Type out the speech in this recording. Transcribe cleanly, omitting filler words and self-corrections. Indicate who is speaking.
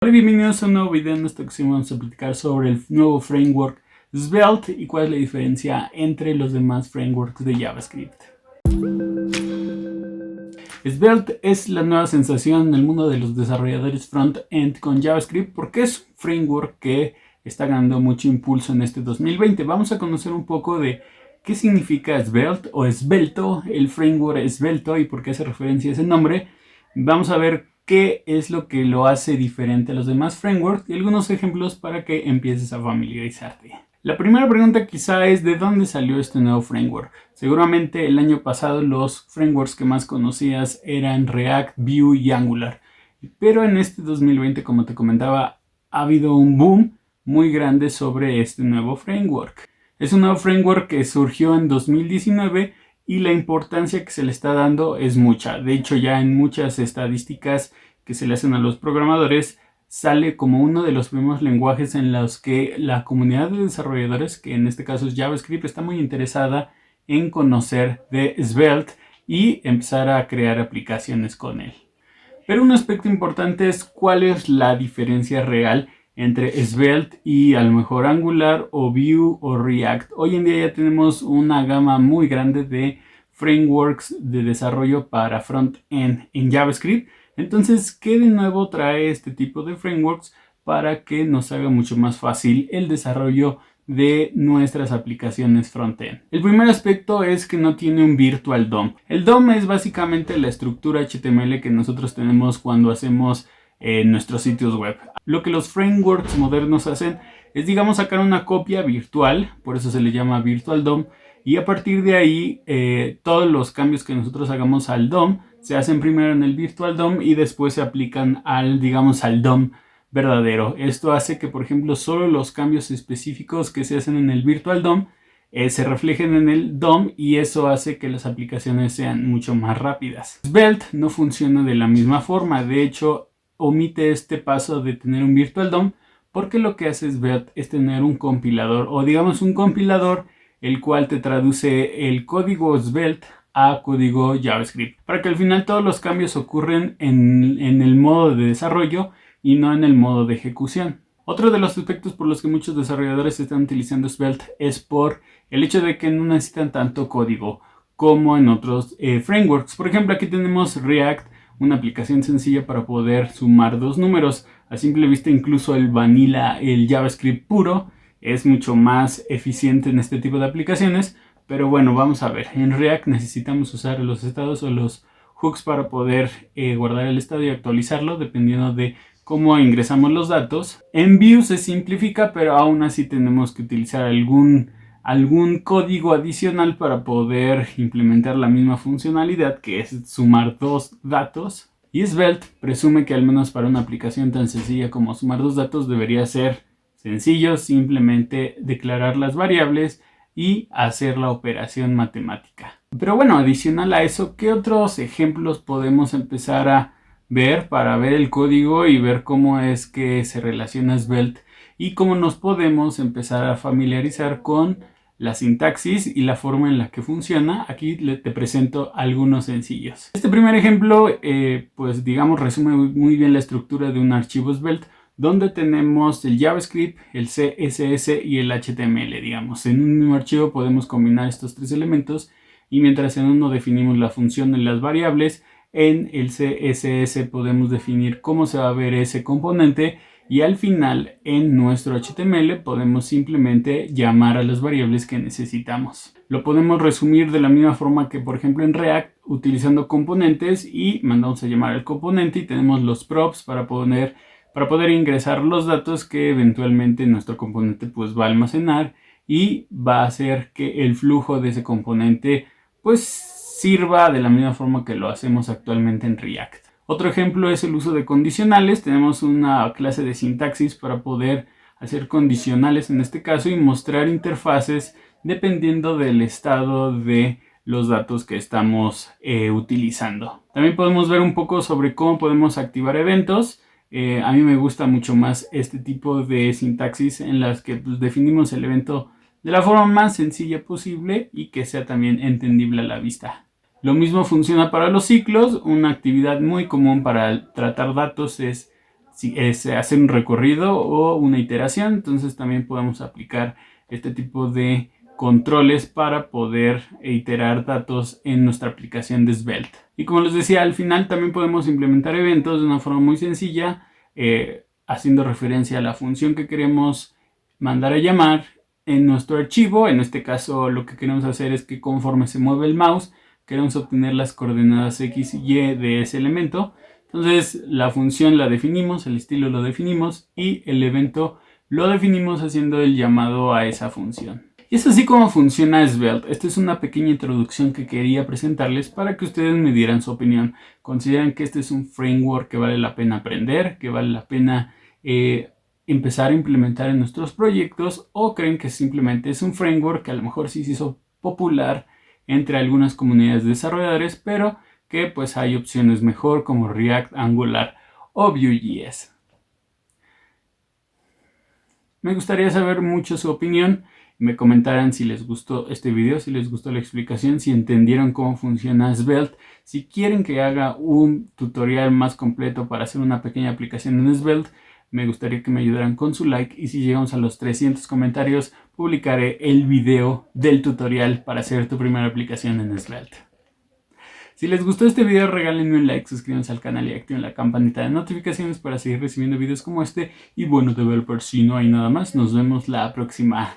Speaker 1: Hola, bienvenidos a un nuevo video. En esta ocasión vamos a platicar sobre el nuevo framework Svelte y cuál es la diferencia entre los demás frameworks de JavaScript. Svelte es la nueva sensación en el mundo de los desarrolladores front-end con JavaScript porque es un framework que está ganando mucho impulso en este 2020. Vamos a conocer un poco de qué significa Svelte o esbelto, el framework esbelto y por qué hace referencia a ese nombre. Vamos a ver qué es lo que lo hace diferente a los demás frameworks y algunos ejemplos para que empieces a familiarizarte. La primera pregunta quizá es ¿de dónde salió este nuevo framework? Seguramente el año pasado los frameworks que más conocías eran React, Vue y Angular. Pero en este 2020, como te comentaba, ha habido un boom muy grande sobre este nuevo framework. Es un nuevo framework que surgió en 2019 y la importancia que se le está dando es mucha. De hecho, ya en muchas estadísticas que se le hacen a los programadores, sale como uno de los primeros lenguajes en los que la comunidad de desarrolladores, que en este caso es JavaScript, está muy interesada en conocer de Svelte y empezar a crear aplicaciones con él. Pero un aspecto importante es cuál es la diferencia real entre Svelte y a lo mejor Angular o Vue o React. Hoy en día ya tenemos una gama muy grande de frameworks de desarrollo para front-end en JavaScript. Entonces, ¿qué de nuevo trae este tipo de frameworks para que nos haga mucho más fácil el desarrollo de nuestras aplicaciones frontend? El primer aspecto es que no tiene un Virtual DOM. El DOM es básicamente la estructura HTML que nosotros tenemos cuando hacemos nuestros sitios web. Lo que los frameworks modernos hacen es, digamos, sacar una copia virtual, por eso se le llama Virtual DOM, y a partir de ahí todos los cambios que nosotros hagamos al DOM se hacen primero en el Virtual DOM y después se aplican al DOM verdadero. Esto hace que, por ejemplo, solo los cambios específicos que se hacen en el Virtual DOM se reflejen en el DOM y eso hace que las aplicaciones sean mucho más rápidas. Svelte no funciona de la misma forma. De hecho, omite este paso de tener un Virtual DOM porque lo que hace Svelte es tener un compilador o digamos un compilador el cual te traduce el código Svelte a código JavaScript para que al final todos los cambios ocurren en el modo de desarrollo y no en el modo de ejecución. Otro de los aspectos por los que muchos desarrolladores están utilizando Svelte es por el hecho de que no necesitan tanto código como en otros frameworks. Por ejemplo, aquí tenemos React, una aplicación sencilla para poder sumar dos números. A simple vista, incluso el vanilla, el JavaScript puro, es mucho más eficiente en este tipo de aplicaciones. Pero bueno, vamos a ver. En React necesitamos usar los estados o los hooks para poder guardar el estado y actualizarlo dependiendo de cómo ingresamos los datos. En Vue se simplifica, pero aún así tenemos que utilizar algún código adicional para poder implementar la misma funcionalidad, que es sumar dos datos. Y Svelte presume que al menos para una aplicación tan sencilla como sumar dos datos debería ser sencillo, simplemente declarar las variables y hacer la operación matemática. Pero bueno, adicional a eso, ¿qué otros ejemplos podemos empezar a ver para ver el código y ver cómo es que se relaciona Svelte y cómo nos podemos empezar a familiarizar con la sintaxis y la forma en la que funciona? Aquí te presento algunos sencillos. Este primer ejemplo, pues digamos, resume muy bien la estructura de un archivo Svelte, donde tenemos el JavaScript, el CSS y el HTML, digamos. En un mismo archivo podemos combinar estos tres elementos y mientras en uno definimos la función de las variables, en el CSS podemos definir cómo se va a ver ese componente y al final en nuestro HTML podemos simplemente llamar a las variables que necesitamos. Lo podemos resumir de la misma forma que por ejemplo en React utilizando componentes y mandamos a llamar al componente y tenemos los props para poder ingresar los datos que eventualmente nuestro componente pues va a almacenar y va a hacer que el flujo de ese componente pues sirva de la misma forma que lo hacemos actualmente en React. Otro ejemplo es el uso de condicionales. Tenemos una clase de sintaxis para poder hacer condicionales en este caso y mostrar interfaces dependiendo del estado de los datos que estamos utilizando. También podemos ver un poco sobre cómo podemos activar eventos. A mí me gusta mucho más este tipo de sintaxis en las que pues, definimos el evento de la forma más sencilla posible y que sea también entendible a la vista. Lo mismo funciona para los ciclos. Una actividad muy común para tratar datos es si es hacer un recorrido o una iteración. Entonces también podemos aplicar este tipo de controles para poder iterar datos en nuestra aplicación de Svelte. Y como les decía, al final también podemos implementar eventos de una forma muy sencilla, haciendo referencia a la función que queremos mandar a llamar en nuestro archivo. En este caso lo que queremos hacer es que conforme se mueve el mouse, queremos obtener las coordenadas X y Y de ese elemento. Entonces la función la definimos, el estilo lo definimos y el evento lo definimos haciendo el llamado a esa función. Y es así como funciona Svelte. Esta es una pequeña introducción que quería presentarles para que ustedes me dieran su opinión. ¿Consideran que este es un framework que vale la pena aprender, que vale la pena empezar a implementar en nuestros proyectos, o creen que simplemente es un framework que a lo mejor sí se hizo popular entre algunas comunidades de desarrolladores, pero que pues hay opciones mejor como React, Angular o Vue.js? Me gustaría saber mucho su opinión. Me comentaran si les gustó este video, si les gustó la explicación, si entendieron cómo funciona Svelte, si quieren que haga un tutorial más completo para hacer una pequeña aplicación en Svelte. Me gustaría que me ayudaran con su like, y si llegamos a los 300 comentarios, publicaré el video del tutorial para hacer tu primera aplicación en Svelte. Si les gustó este video, regálenme un like, suscríbanse al canal y activen la campanita de notificaciones para seguir recibiendo videos como este. Y bueno, de ver por si no hay nada más, nos vemos la próxima.